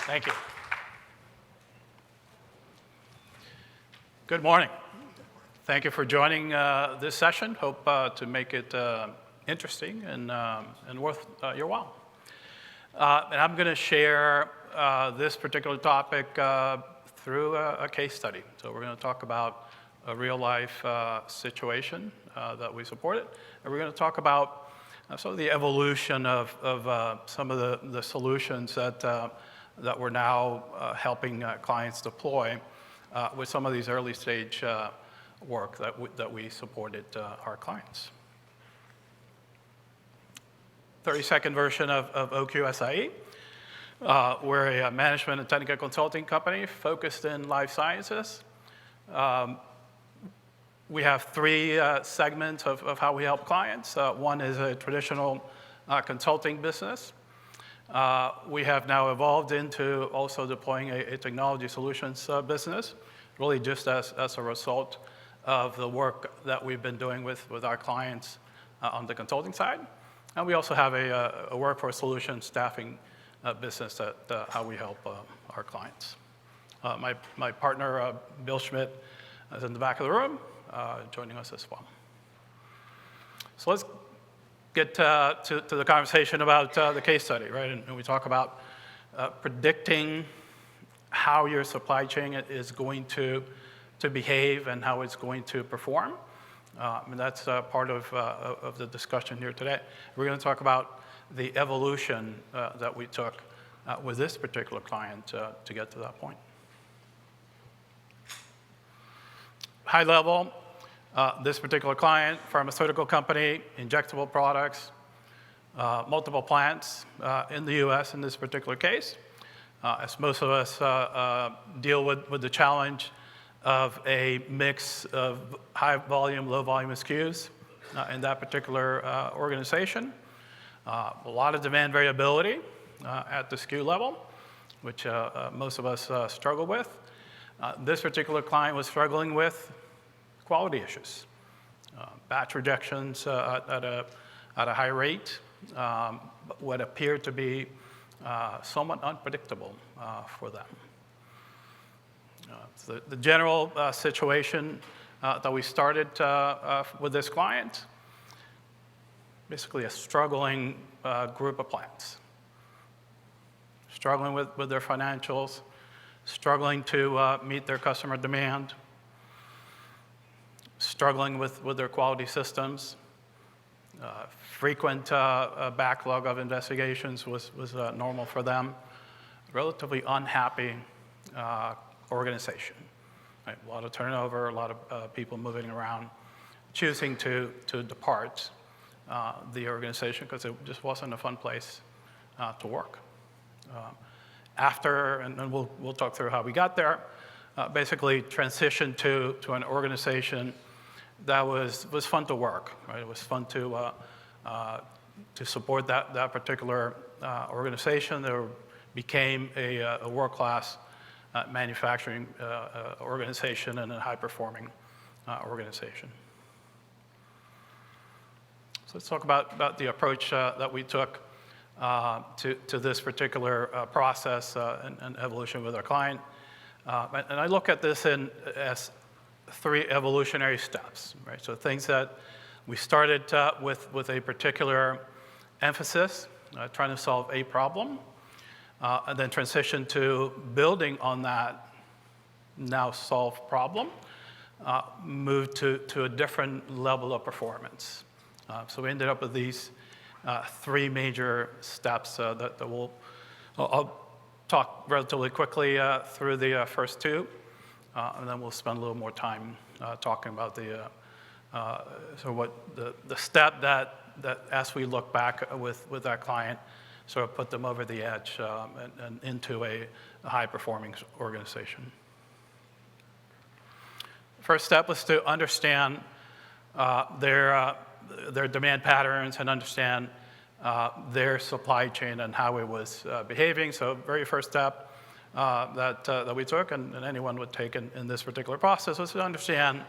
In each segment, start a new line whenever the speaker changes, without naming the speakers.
Thank you. Good morning. Thank you for joining this session. Hope to make it interesting and worth your while. And I'm going to share this particular topic through a case study. So we're going to talk about a real-life situation that we supported, and we're going to talk about some of the evolution of some of the solutions that we're now helping clients deploy with some of these early stage work that we supported our clients. 30-second version of OQSIE. We're a management and technical consulting company focused in life sciences. We have three segments of how we help clients. One is a traditional consulting business. We have now evolved into also deploying a technology solutions business, really just as a result of the work that we've been doing with our clients on the consulting side. And we also have a workforce solutions staffing business that how we help our clients. My partner, Bill Schmidt, is in the back of the room, joining us as well. So let's get to the conversation about the case study, right? And we talk about predicting how your supply chain is going to behave and how it's going to perform. And that's part of the discussion here today. We're going to talk about the evolution that we took with this particular client to get to that point. High level, this particular client, pharmaceutical company, injectable products, multiple plants in the US in this particular case. As most of us deal with the challenge of a mix of high volume, low volume SKUs in that particular organization. A lot of demand variability at the SKU level, which most of us struggle with. This particular client was struggling with quality issues, batch rejections at a high rate, what appeared to be somewhat unpredictable for them. So the general situation that we started with this client, basically a struggling group of plants, struggling with their financials, struggling to meet their customer demand, struggling with their quality systems. Frequent backlog of investigations was normal for them. Relatively unhappy organization. Right? A lot of turnover, a lot of people moving around, choosing to depart the organization because it just wasn't a fun place to work. After, and we'll talk through how we got there, basically transitioned to an organization that was fun to work. Right? It was fun to support that particular organization. There became a world-class manufacturing organization and a high-performing organization. So let's talk about the approach that we took to this particular process and evolution with our client. And I look at this as three evolutionary steps, right? So things that we started with a particular emphasis, trying to solve a problem, and then transition to building on that now solved problem, move to a different level of performance. So we ended up with these three major steps that I'll talk relatively quickly through the first two, and then we'll spend a little more time talking about the step that as we look back with our client, sort of put them over the edge and into a high-performing organization. First step was to understand their demand patterns and understand their supply chain and how it was behaving. So very first step that we took, and anyone would take in this particular process, was to understand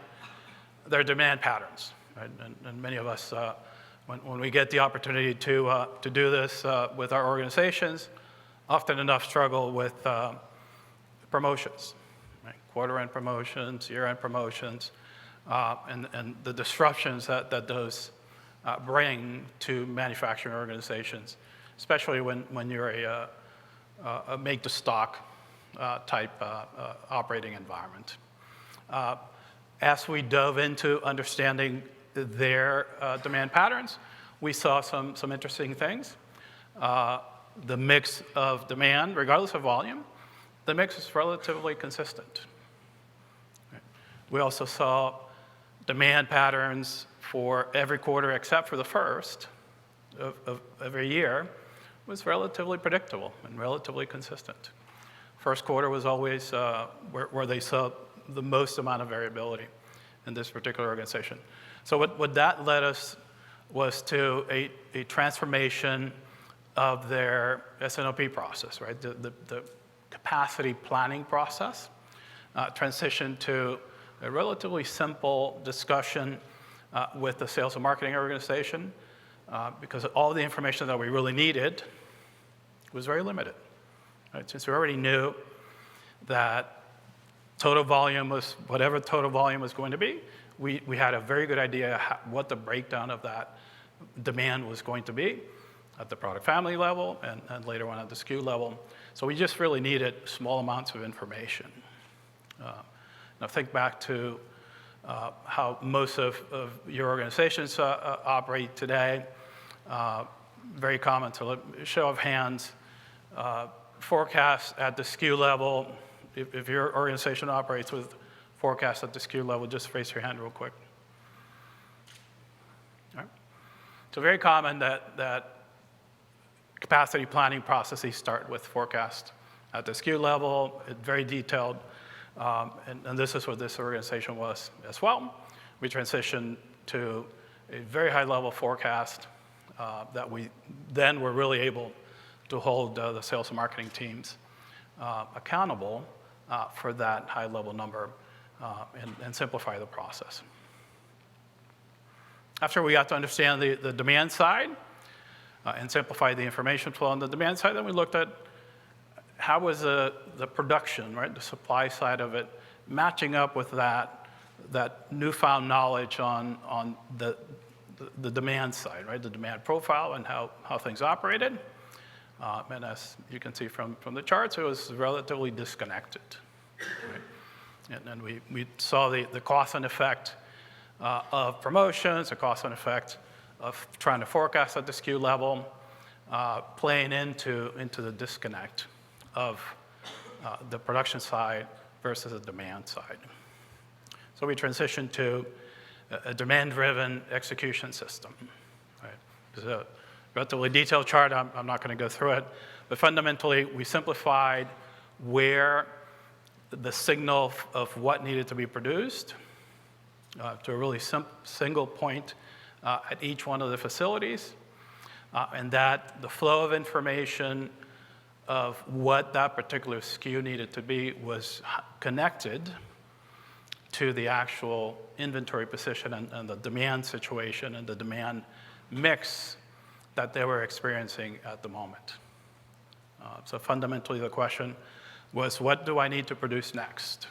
their demand patterns. Right? And many of us, when we get the opportunity to do this with our organizations, often enough struggle with promotions, right? Quarter-end promotions, year-end promotions, and the disruptions that those bring to manufacturing organizations, especially when you're a make-to-stock type operating environment. As we dove into understanding their demand patterns, we saw some interesting things. The mix of demand, regardless of volume, the mix is relatively consistent. Right. We also saw demand patterns for every quarter except for the first of every year was relatively predictable and relatively consistent. First quarter was always where they saw the most amount of variability in this particular organization. So what that led us was to a transformation of their S&OP process, right? The capacity planning process transitioned to a relatively simple discussion with the sales and marketing organization because all the information that we really needed was very limited. Right? Since we already knew that total volume was whatever total volume was going to be, we had a very good idea what the breakdown of that demand was going to be at the product family level and later on at the SKU level. So we just really needed small amounts of information. Now think back to how most of your organizations operate today. Very common, so show of hands, forecast at the SKU level. If your organization operates with forecast at the SKU level, just raise your hand real quick. All right. So very common that capacity planning processes start with forecast at the SKU level, very detailed, and this is what this organization was as well. We transitioned to a very high level forecast that we then were really able to hold the sales and marketing teams accountable for that high level number and simplify the process. After we got to understand the demand side and simplify the information flow on the demand side, then we looked at how was the production, right, the supply side of it, matching up with that newfound knowledge on the demand side, right, the demand profile and how things operated. And as you can see from the charts, it was relatively disconnected. Right? And we saw the cause and effect of promotions, the cause and effect of trying to forecast at the SKU level, playing into the disconnect of the production side versus the demand side. So we transitioned to a demand-driven execution system. Right? It's a relatively detailed chart. I'm not going to go through it. But fundamentally, we simplified where the signal of what needed to be produced to a really single point at each one of the facilities, and that the flow of information of what that particular SKU needed to be was connected to the actual inventory position and the demand situation and the demand mix that they were experiencing at the moment. So fundamentally, the question was, what do I need to produce next?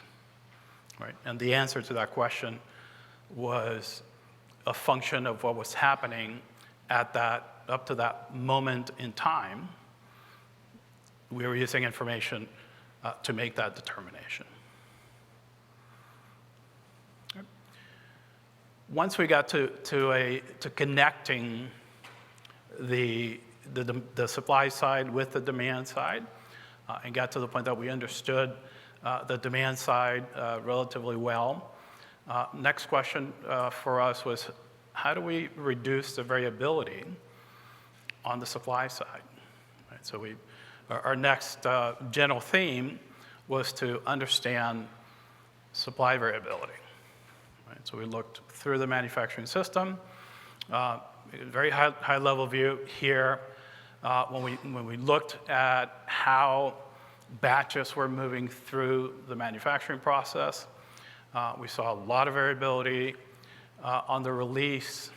Right? And the answer to that question was a function of what was happening at up to that moment in time. We were using information to make that determination. Once we got to connecting the supply side with the demand side, and got to the point that we understood the demand side relatively well, next question for us was, how do we reduce the variability on the supply side? Right, so our next general theme was to understand supply variability. Right, so we looked through the manufacturing system, very high level view here. When we looked at how batches were moving through the manufacturing process, we saw a lot of variability on the release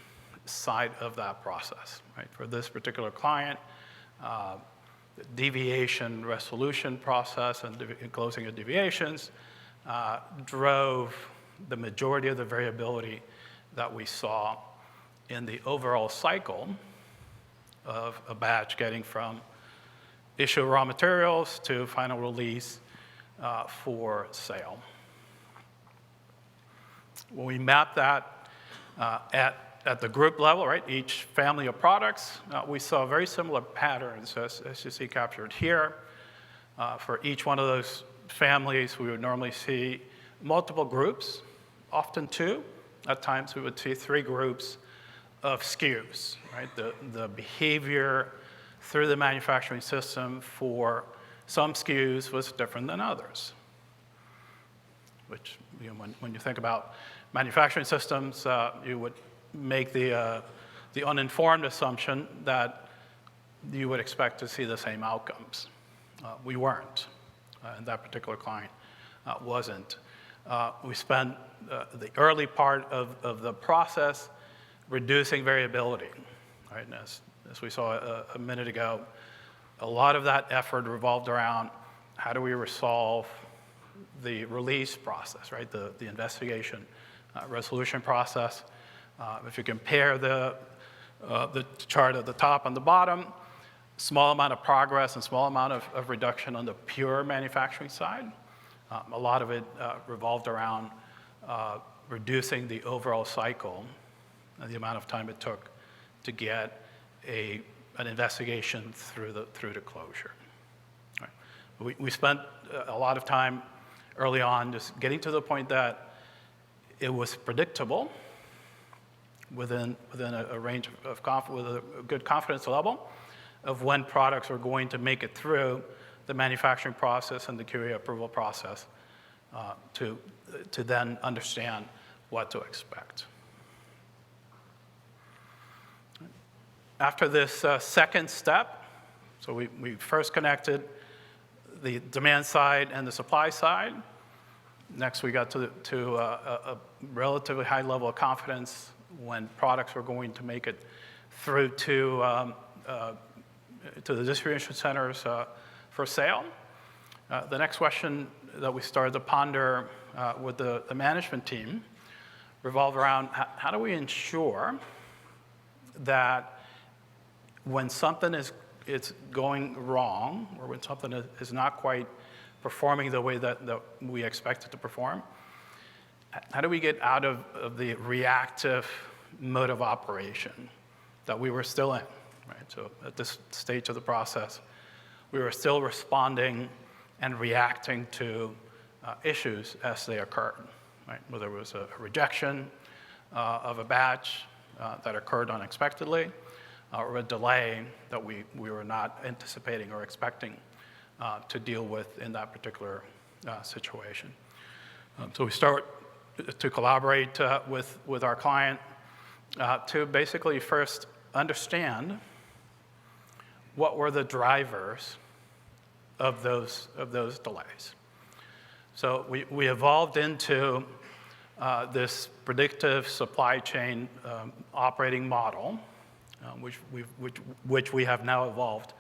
side of that process. Right? For this particular client, the deviation resolution process and closing of deviations drove the majority of the variability that we saw in the overall cycle of a batch getting from issue of raw materials to final release for sale. When we map that at the group level, right, each family of products, we saw very similar patterns as you see captured here. For each one of those families, we would normally see multiple groups, often two. At times, we would see 3 groups of SKUs, right? The behavior through the manufacturing system for some SKUs was different than others, which, you know, when you think about manufacturing systems, you would make the uninformed assumption that you would expect to see the same outcomes. We weren't, and that particular client wasn't. We spent the early part of the process reducing variability, right? And as we saw a minute ago, a lot of that effort revolved around how do we resolve the release process, right? The investigation resolution process. If you compare the chart at the top and the bottom, small amount of progress and small amount of reduction on the pure manufacturing side. A lot of it revolved around reducing the overall cycle and the amount of time it took to get an investigation through to closure. Right. We spent a lot of time early on just getting to the point that it was predictable within a range of with a good confidence level of when products were going to make it through the manufacturing process and the QA approval process to then understand what to expect. After this second step, so we first connected the demand side and the supply side. Next, we got to a relatively high level of confidence when products were going to make it through to the distribution centers for sale. The next question that we started to ponder with the management team revolved around how do we ensure that when something is going wrong or when something is not quite performing the way that we expect it to perform, how do we get out of the reactive mode of operation that we were still in, right? So at this stage of the process, we were still responding and reacting to issues as they occurred, right? Whether it was a rejection of a batch that occurred unexpectedly, or a delay that we were not anticipating or expecting to deal with in that particular situation. So we start to collaborate with our client to basically first understand what were the drivers of those delays. So we evolved into this predictive supply chain operating model, which we have now evolved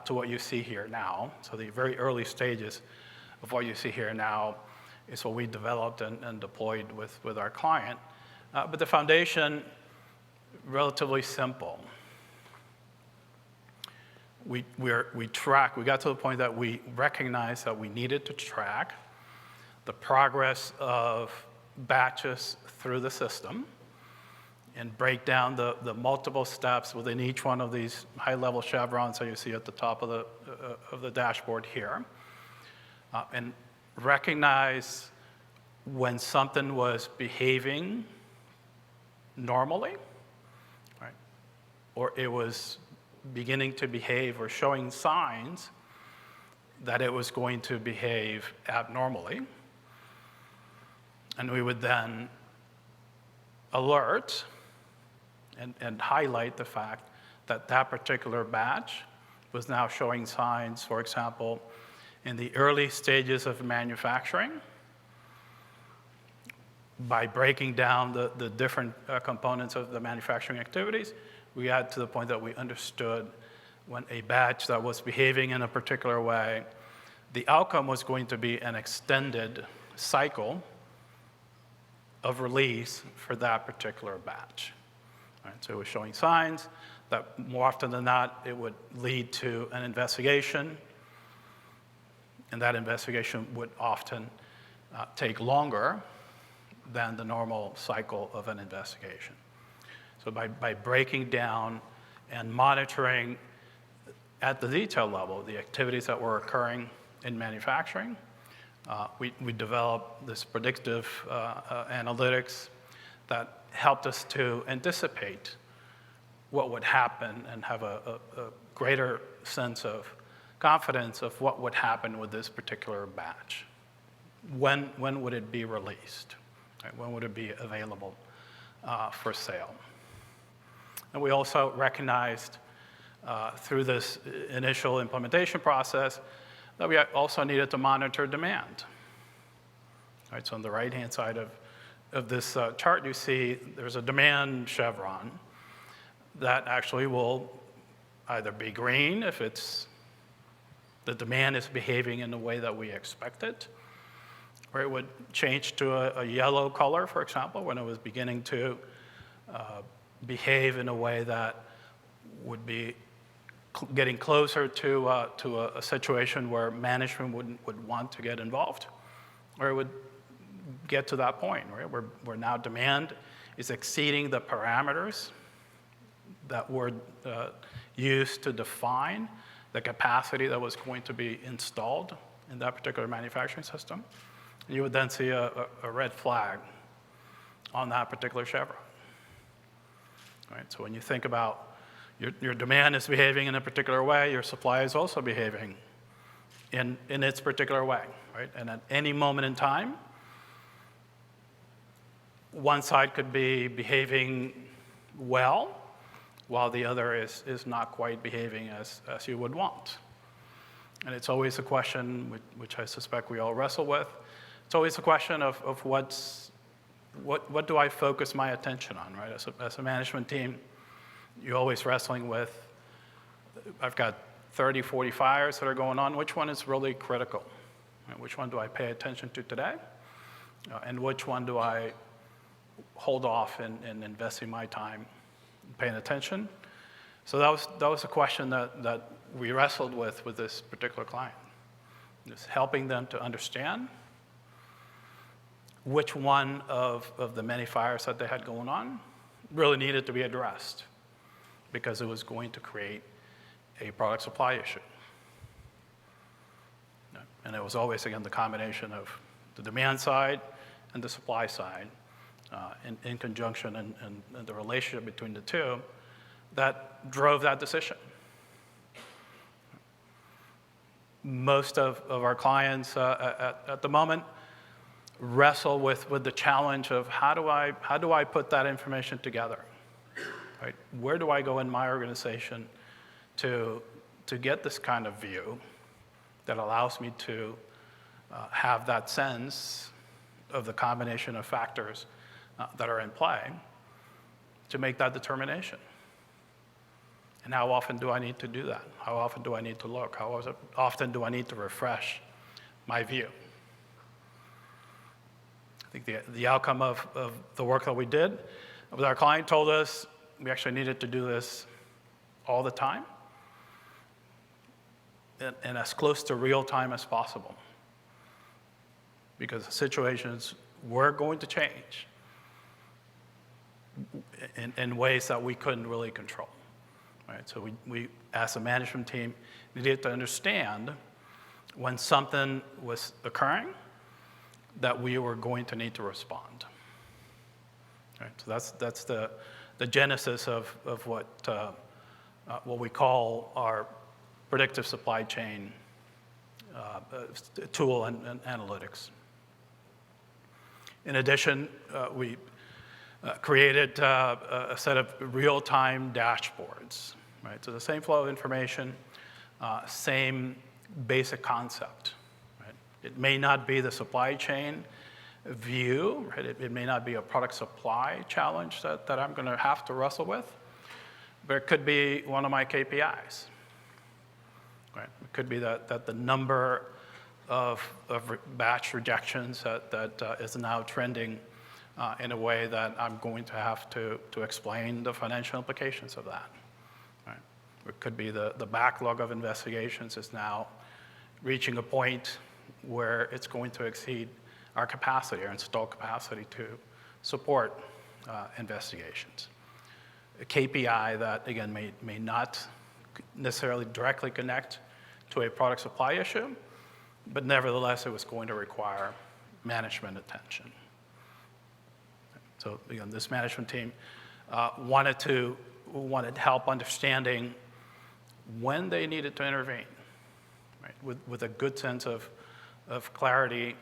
to what you see here now. So the very early stages of what you see here now is what we developed and deployed with our client. But the foundation, relatively simple. We got to the point that we recognized that we needed to track the progress of batches through the system and break down the multiple steps within each one of these high-level chevrons that you see at the top of the dashboard here, and recognize when something was behaving normally, right, or it was beginning to behave or showing signs that it was going to behave abnormally. And we would then alert and highlight the fact that that particular batch was now showing signs, for example, in the early stages of manufacturing. By breaking down the different components of the manufacturing activities, we got to the point that we understood when a batch that was behaving in a particular way, the outcome was going to be an extended cycle of release for that particular batch. Right? So it was showing signs that more often than not, it would lead to an investigation, and that investigation would often take longer than the normal cycle of an investigation. So by breaking down and monitoring at the detail level the activities that were occurring in manufacturing, we developed this predictive analytics that helped us to anticipate what would happen and have a greater sense of confidence of what would happen with this particular batch. When would it be released? Right? When would it be available for sale? And we also recognized through this initial implementation process that we also needed to monitor demand. Right, so on the right-hand side of this chart, you see there's a demand chevron that actually will either be green if the demand is behaving in the way that we expect it, or it would change to a yellow color, for example, when it was beginning to behave in a way that would be getting closer to a situation where management would want to get involved, or it would get to that point, right, where now demand is exceeding the parameters that were used to define the capacity that was going to be installed in that particular manufacturing system. And you would then see a red flag on that particular chevron. Right? So when you think about your demand is behaving in a particular way, your supply is also behaving in its particular way. Right? And at any moment in time, one side could be behaving well, while the other is not quite behaving as you would want. And it's always a question, which I suspect we all wrestle with, it's always a question of what do I focus my attention on, right? As a management team, you're always wrestling with, I've got 30, 40 fires that are going on, which one is really critical? Right? Which one do I pay attention to today? And which one do I hold off in investing my time paying attention? So that was a question that we wrestled with this particular client. Just helping them to understand which one of the many fires that they had going on really needed to be addressed because it was going to create a product supply issue. And it was always, again, the combination of the demand side and the supply side in conjunction and the relationship between the two that drove that decision. Most of our clients at the moment wrestle with the challenge of how do I put that information together? Right? Where do I go in my organization to get this kind of view that allows me to have that sense of the combination of factors that are in play to make that determination? And how often do I need to do that? How often do I need to look? How often do I need to refresh my view? I think the outcome of the work that we did with our client told us we actually needed to do this all the time and as close to real time as possible, because the situations were going to change in ways that we couldn't really control. Right? So we, as a management team, needed to understand when something was occurring that we were going to need to respond. Right? So that's the genesis of what we call our predictive supply chain tool and analytics. In addition, we created a set of real-time dashboards. Right? So the same flow of information, same basic concept. Right? It may not be the supply chain view, right? It may not be a product supply challenge that I'm going to have to wrestle with, but it could be one of my KPIs. right? It could be that the number of batch rejections that is now trending in a way that I'm going to have to explain the financial implications of that. Right? It could be the backlog of investigations is now reaching a point where it's going to exceed our capacity, our installed capacity to support investigations. A KPI that, again, may not necessarily directly connect to a product supply issue, but nevertheless, it was going to require management attention. So again, this management team wanted help understanding when they needed to intervene, right? With a good sense of clarity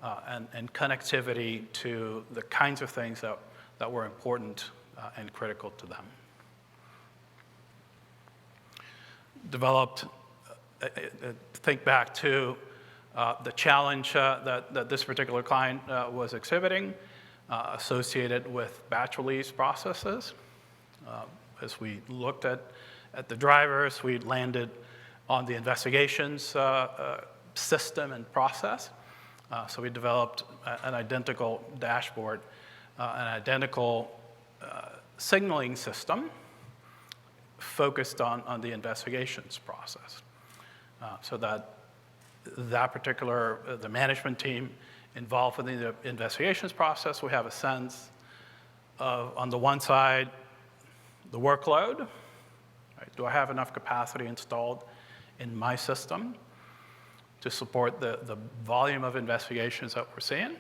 and connectivity to the kinds of things that were important and critical to them. Developed, think back to the challenge that this particular client was exhibiting associated with batch release processes. As we looked at the drivers, we landed on the investigations system and process. So we developed an identical dashboard, an identical signaling system focused on the investigations process. So that particular, the management team involved in the investigations process, we have a sense of, on the one side, the workload. Right? Do I have enough capacity installed in my system to support the volume of investigations that we're seeing?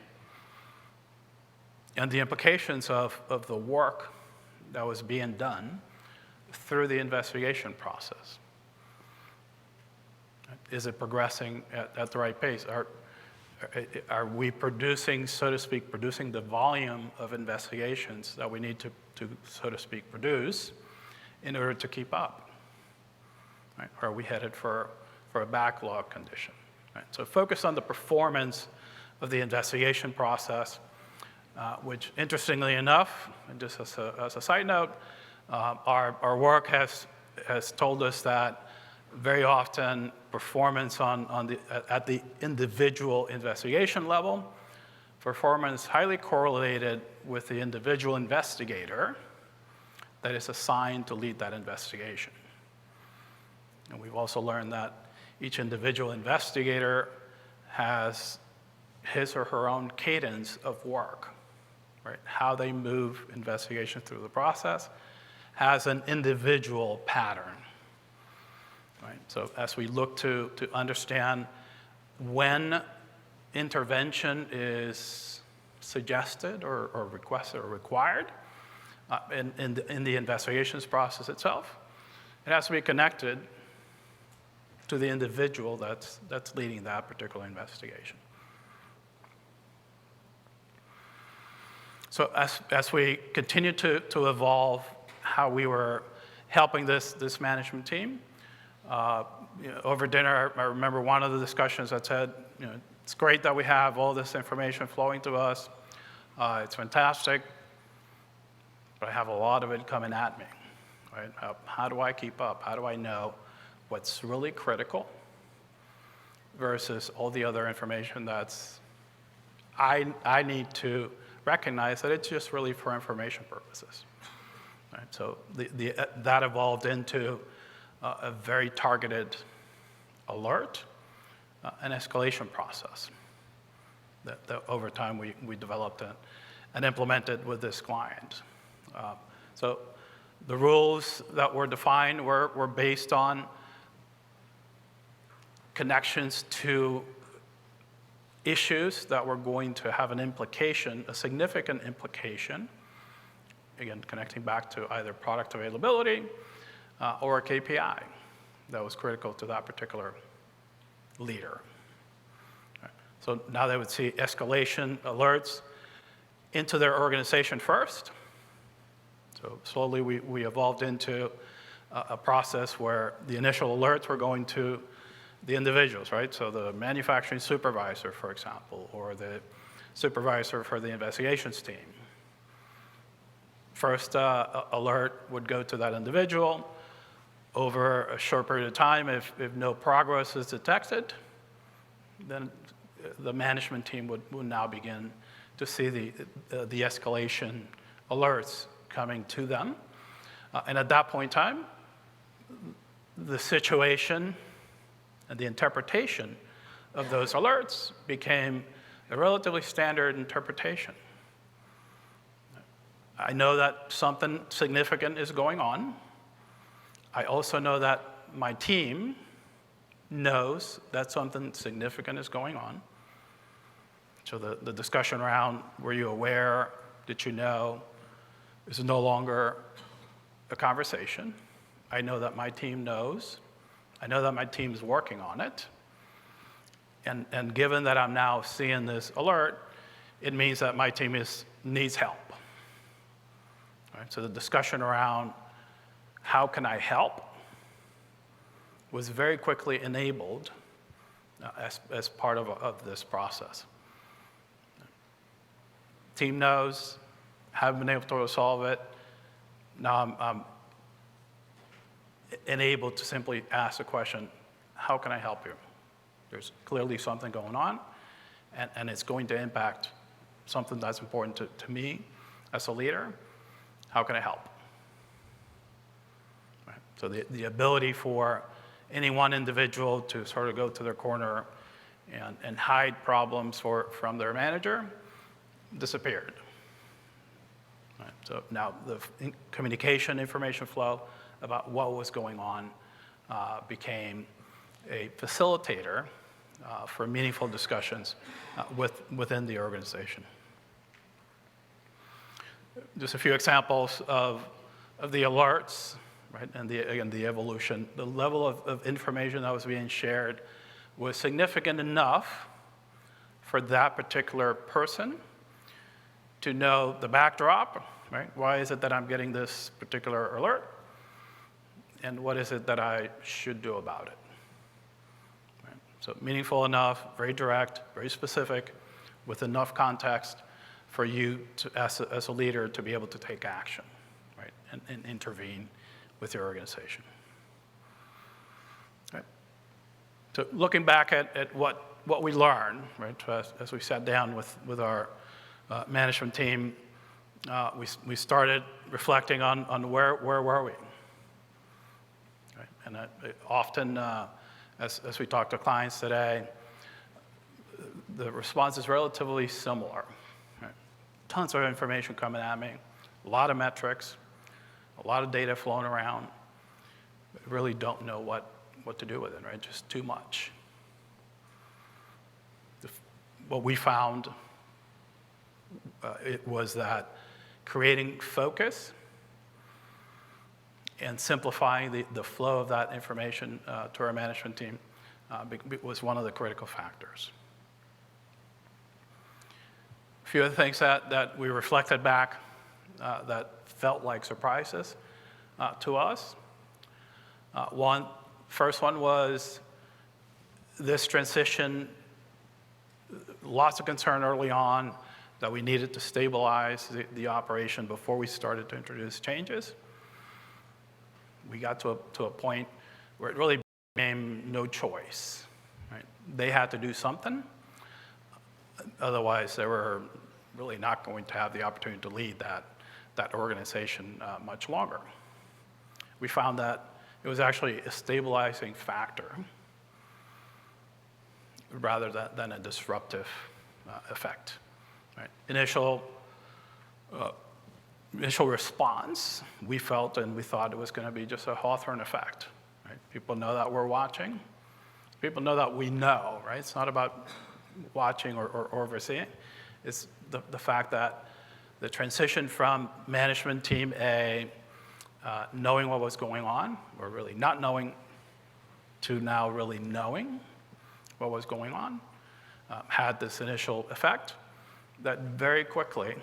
And the implications of the work that was being done through the investigation process. Is it progressing at the right pace? Are we producing, so to speak, producing the volume of investigations that we need to so to speak, produce in order to keep up? Right? Or are we headed for a backlog condition? Right? So focus on the performance of the investigation process, which interestingly enough, and just as a side note, our work has told us that very often performance at the individual investigation level, performance highly correlated with the individual investigator that is assigned to lead that investigation. And we've also learned that each individual investigator has his or her own cadence of work, right? How they move investigation through the process has an individual pattern. Right? So as we look to understand when intervention is suggested or requested or required in the investigations process itself, it has to be connected to the individual that's leading that particular investigation. So as we continue to evolve how we were helping this management team, over dinner, I remember one of the discussions that said, it's great that we have all this information flowing to us. It's fantastic, but I have a lot of it coming at me. Right? How do I keep up? How do I know what's really critical versus all the other information that's I need to recognize that it's just really for information purposes. Right? So that evolved into a very targeted alert, an escalation process that over time we developed and implemented with this client. So the rules that were defined were based on connections to issues that were going to have an implication, a significant implication, again, connecting back to either product availability or a KPI that was critical to that particular leader. Right. So now they would see escalation alerts into their organization first. So slowly we evolved into a process where the initial alerts were going to the individuals, right? So the manufacturing supervisor, for example, or the supervisor for the investigations team. First alert would go to that individual. Over a short period of time, if no progress is detected, then the management team would now begin to see the escalation alerts coming to them. And at that point in time, the situation and the interpretation of those alerts became a relatively standard interpretation. I know that something significant is going on. I also know that my team knows that something significant is going on. So the discussion around, were you aware, did you know, is no longer a conversation. I know that my team knows. I know that my team is working on it. And given that I'm now seeing this alert, it means that my team needs help. Right? So the discussion around how can I help was very quickly enabled as part of this process. Team knows, haven't been able to resolve it. Now I'm enabled to simply ask the question, how can I help you? There's clearly something going on, and it's going to impact something that's important to me as a leader. How can I help? Right. So the ability for any one individual to sort of go to their corner and hide problems from their manager disappeared. Right. So now the communication, information flow about what was going on became a facilitator for meaningful discussions within the organization. Just a few examples of the alerts, right? And again, the evolution. The level of information that was being shared was significant enough for that particular person to know the backdrop, right? Why is it that I'm getting this particular alert? And what is it that I should do about it? Right? So meaningful enough, very direct, very specific, with enough context for you to, as a leader, to be able to take action, right? And intervene with your organization. Right? So looking back at what we learned, right? As we sat down with our management team, we started reflecting on where were we? Right? And often, as we talk to clients today, the response is relatively similar. Right? Tons of information coming at me, a lot of metrics, a lot of data flowing around, but really don't know what to do with it, right? Just too much. What we found it was that creating focus and simplifying the flow of that information to our management team was one of the critical factors. A few other things that we reflected back that felt like surprises to us. First one was this transition, lots of concern early on that we needed to stabilize the operation before we started to introduce changes. We got to a point where it really became no choice. Right? They had to do something. Otherwise, they were really not going to have the opportunity to lead that organization much longer. We found that it was actually a stabilizing factor rather than a disruptive effect. Right? Initial response, we felt and we thought it was going to be just a Hawthorne effect. Right? People know that we're watching. People know that we know, right? It's not about watching or overseeing. It's the fact that the transition from management team A knowing what was going on, or really not knowing, to now really knowing what was going on, had this initial effect that very quickly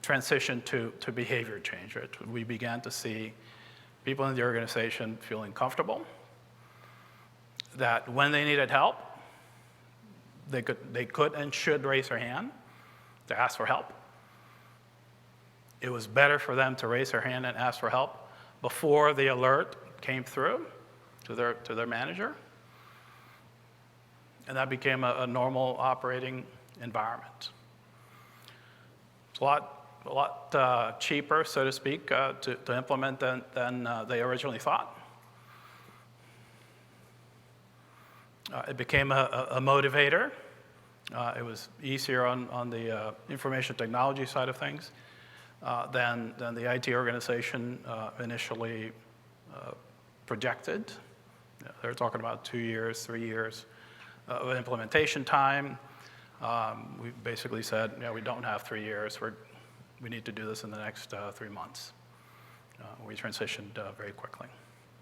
transitioned to behavior change. Right? We began to see people in the organization feeling comfortable, that when they needed help, they could and should raise their hand to ask for help. It was better for them to raise their hand and ask for help before the alert came through to their manager. And that became a normal operating environment. It's a lot cheaper, so to speak, to implement than they originally thought. It became a motivator. It was easier on the information technology side of things than the IT organization initially projected. They're talking about 2 years, 3 years of implementation time. We basically said, we don't have 3 years. We need to do this in the next 3 months. We transitioned very quickly.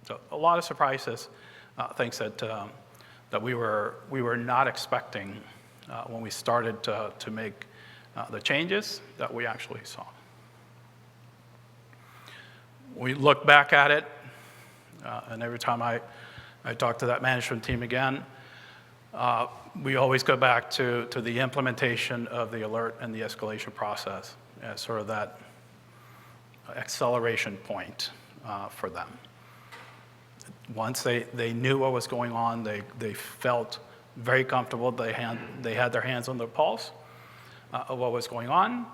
So a lot of surprises, things that we were not expecting when we started to make the changes that we actually saw. We look back at it, and every time I talk to that management team again, we always go back to the implementation of the alert and the escalation process as sort of that acceleration point for them. Once they knew what was going on, they felt very comfortable. They had their hands on the pulse of what was going on,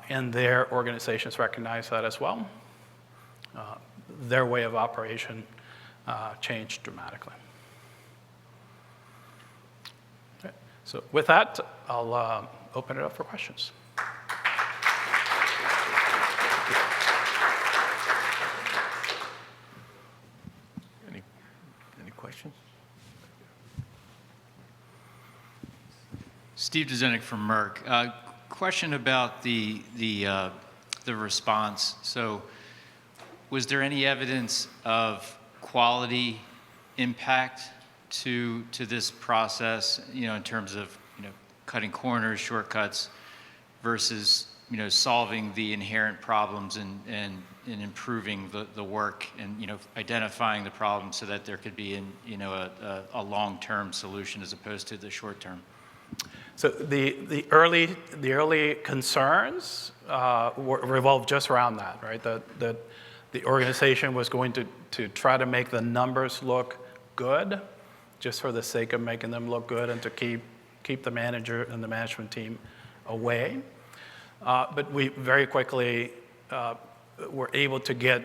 and their organizations recognized that as well. Their way of operation changed dramatically. Okay. So with that, I'll open it up for questions.
Any questions?
Steve Dzenik from Merck. Question about the response. So, was there any evidence of quality impact to this process? In terms of cutting corners, shortcuts, versus solving the inherent problems and improving the work and identifying the problem so that there could be a long-term solution as opposed to the short-term.
So the early concerns revolved just around that, right? That the organization was going to try to make the numbers look good, just for the sake of making them look good, and to keep the manager and the management team away. But we very quickly were able to get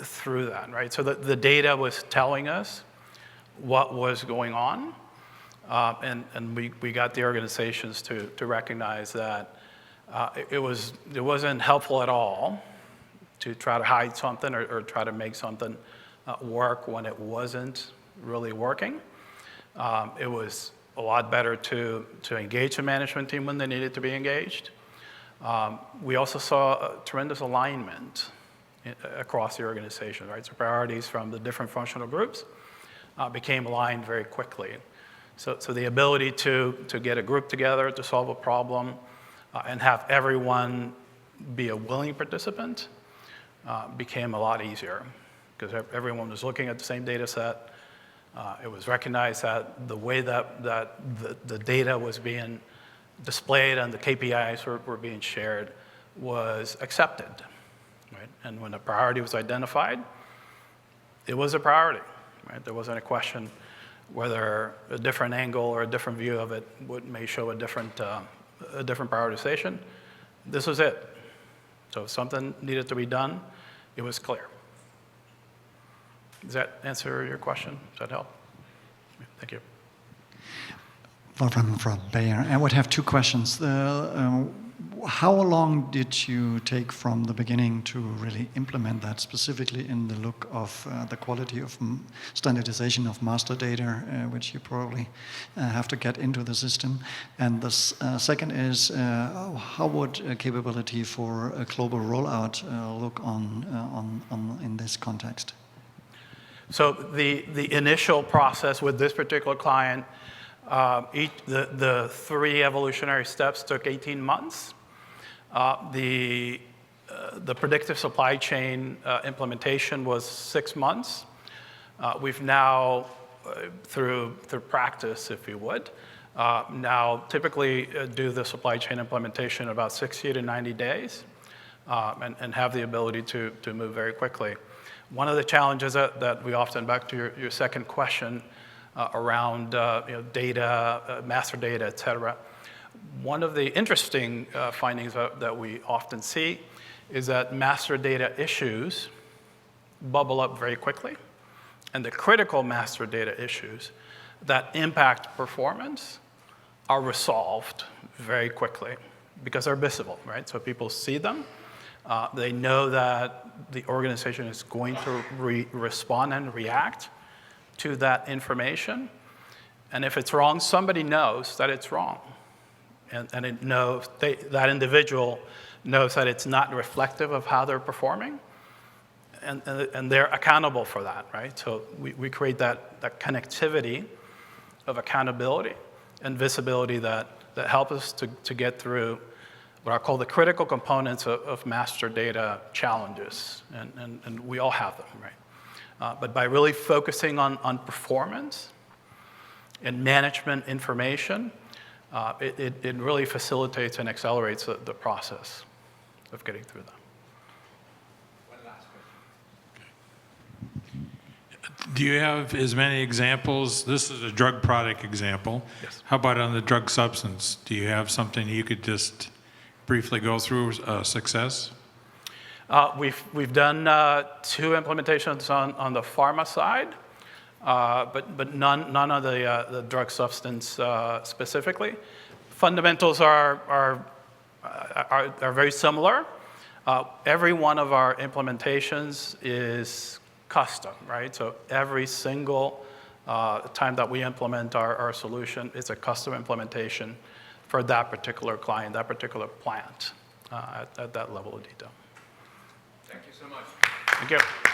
through that, right? So the data was telling us what was going on. And we got the organizations to recognize that it wasn't helpful at all to try to hide something or try to make something work when it wasn't really working. It was a lot better to engage the management team when they needed to be engaged. We also saw a tremendous alignment across the organization, right? So priorities from the different functional groups became aligned very quickly. So the ability to get a group together to solve a problem and have everyone be a willing participant became a lot easier, because everyone was looking at the same data set. It was recognized that the way that the data was being displayed and the KPIs were being shared was accepted, right? And when a priority was identified, it was a priority, right? There wasn't a question whether a different angle or a different view of it may show a different prioritization. This was it. So if something needed to be done, it was clear. Does that answer your question? Does that help? Thank you.
Wolfram from Bayer. I would have two questions. How long did you take from the beginning to really implement that, specifically in the look of the quality of standardization of master data, which you probably have to get into the system? And the second is, how would a capability for a global rollout look in this context?
So the initial process with this particular client, the 3 evolutionary steps took 18 months. The predictive supply chain implementation was 6 months. We've now, through practice, if you would, now typically do the supply chain implementation in about 60 to 90 days and have the ability to move very quickly. One of the challenges that we often, back to your second question, around data, master data, et cetera, one of the interesting findings that we often see is that master data issues bubble up very quickly, and the critical master data issues that impact performance are resolved very quickly because they're visible, right? So people see them. They know that the organization is going to respond and react to that information. And if it's wrong, somebody knows that it's wrong. And it knows that individual knows that it's not reflective of how they're performing. And they're accountable for that, right? So we create that connectivity of accountability and visibility that help us to get through what I call the critical components of master data challenges, and we all have them, right? But by really focusing on performance and management information, it really facilitates and accelerates the process of getting through that.
One last question. Do you have as many examples? This is a drug product example.
Yes.
How about on the drug substance? Do you have something you could just briefly go through success?
We've done 2 implementations on the pharma side, but none on the drug substance specifically. Fundamentals are very similar. Every one of our implementations is custom, right? So every single time that we implement our solution, it's a custom implementation for that particular client, that particular plant, at that level of detail.
Thank you so much.
Thank you.